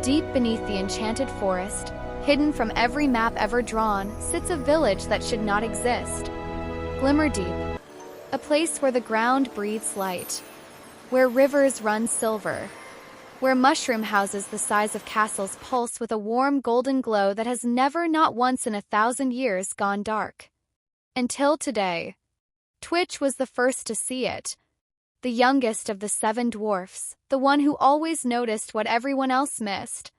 Deep beneath the Enchanted Forest, hidden from every map ever drawn, sits a village that should not exist. Glimmerdeep, a place where the ground breathes light, where rivers run silver, where mushroom houses the size of castles pulse with a warm golden glow that has never, not once in 1,000 years, gone dark. Until today. Twitch was the first to see it. The youngest of the 7 dwarfs, the one who always noticed what everyone else missed.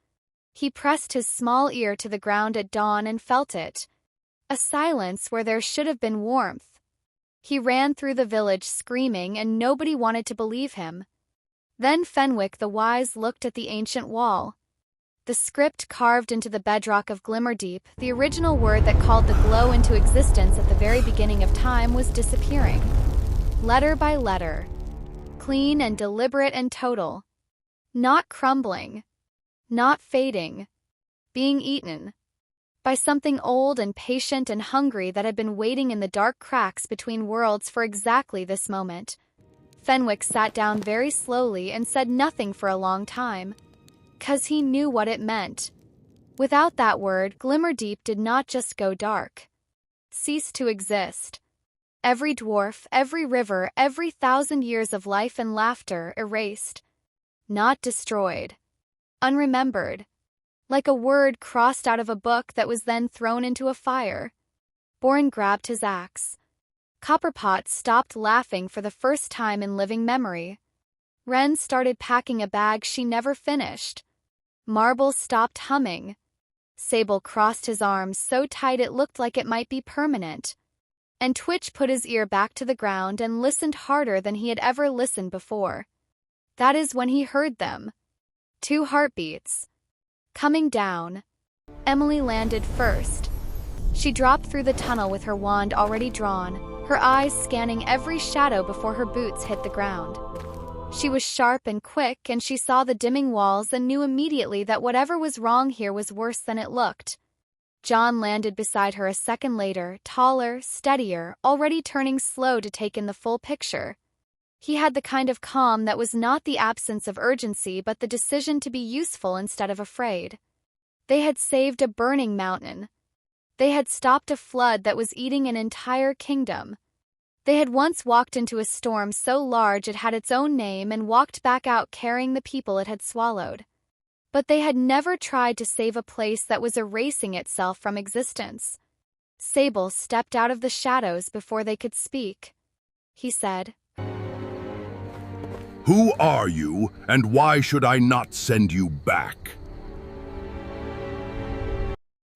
He pressed his small ear to the ground at dawn and felt it. A silence where there should have been warmth. He ran through the village screaming and nobody wanted to believe him. Then Fenwick the Wise looked at the ancient wall. The script carved into the bedrock of Glimmerdeep, the original word that called the glow into existence at the very beginning of time, was disappearing. Letter by letter. Clean and deliberate and total. Not crumbling. Not fading. Being eaten. By something old and patient and hungry that had been waiting in the dark cracks between worlds for exactly this moment. Fenwick sat down very slowly and said nothing for a long time. 'Cause he knew what it meant. Without that word, Glimmerdeep did not just go dark. Cease to exist. Every dwarf, every river, every 1,000 years of life and laughter erased. Not destroyed. Unremembered. Like a word crossed out of a book that was then thrown into a fire. Borin grabbed his axe. Copperpot stopped laughing for the first time in living memory. Wren started packing a bag she never finished. Marble stopped humming. Syllable crossed his arms so tight it looked like it might be permanent. And Twitch put his ear back to the ground and listened harder than he had ever listened before. That is when he heard them. 2 heartbeats. Coming down. Emily landed first. She dropped through the tunnel with her wand already drawn, her eyes scanning every shadow before her boots hit the ground. She was sharp and quick, and she saw the dimming walls and knew immediately that whatever was wrong here was worse than it looked. John landed beside her a second later, taller, steadier, already turning slow to take in the full picture. He had the kind of calm that was not the absence of urgency but the decision to be useful instead of afraid. They had saved a burning mountain. They had stopped a flood that was eating an entire kingdom. They had once walked into a storm so large it had its own name and walked back out carrying the people it had swallowed. But they had never tried to save a place that was erasing itself from existence. Syllable stepped out of the shadows before they could speak. He said, "Who are you, and why should I not send you back?"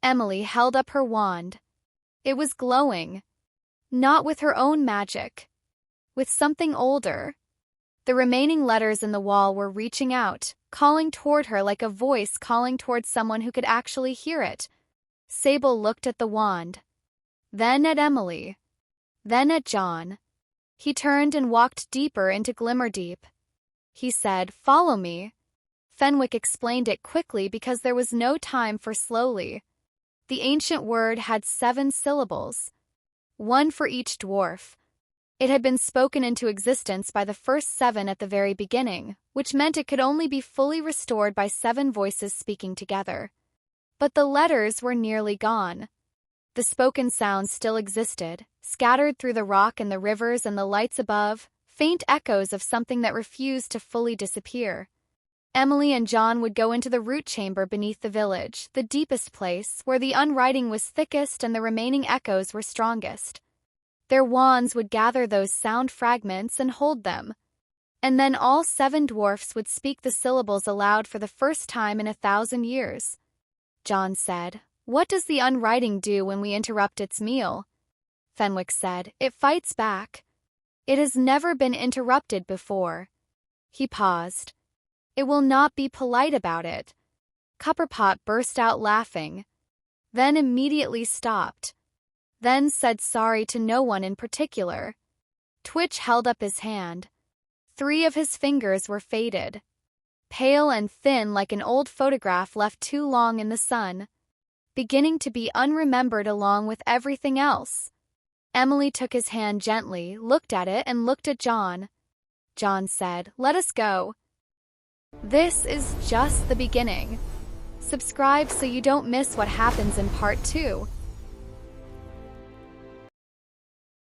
Emily held up her wand. It was glowing. Not with her own magic. With something older. The remaining letters in the wall were reaching out, calling toward her like a voice calling toward someone who could actually hear it. Syllable looked at the wand. Then at Emily. Then at John. He turned and walked deeper into Glimmerdeep. He said, "Follow me." Fenwick explained it quickly because there was no time for slowly. The ancient word had 7 syllables. 1 for each dwarf. It had been spoken into existence by the first 7 at the very beginning, which meant it could only be fully restored by 7 voices speaking together. But the letters were nearly gone. The spoken sounds still existed, scattered through the rock and the rivers and the lights above, faint echoes of something that refused to fully disappear. Emily and John would go into the root chamber beneath the village, the deepest place, where the unwriting was thickest and the remaining echoes were strongest. Their wands would gather those sound fragments and hold them. And then all 7 dwarfs would speak the syllables aloud for the first time in 1,000 years. John said, "What does the unwriting do when we interrupt its meal?" Fenwick said, "It fights back. It has never been interrupted before." He paused. "It will not be polite about it." Copperpot burst out laughing. Then immediately stopped. Then said sorry to no one in particular. Twitch held up his hand. 3 of his fingers were faded. Pale and thin like an old photograph left too long in the sun. Beginning to be unremembered along with everything else. Emily took his hand gently, looked at it and looked at John. John said, "Let us go. This is just the beginning." Subscribe so you don't miss what happens in part 2.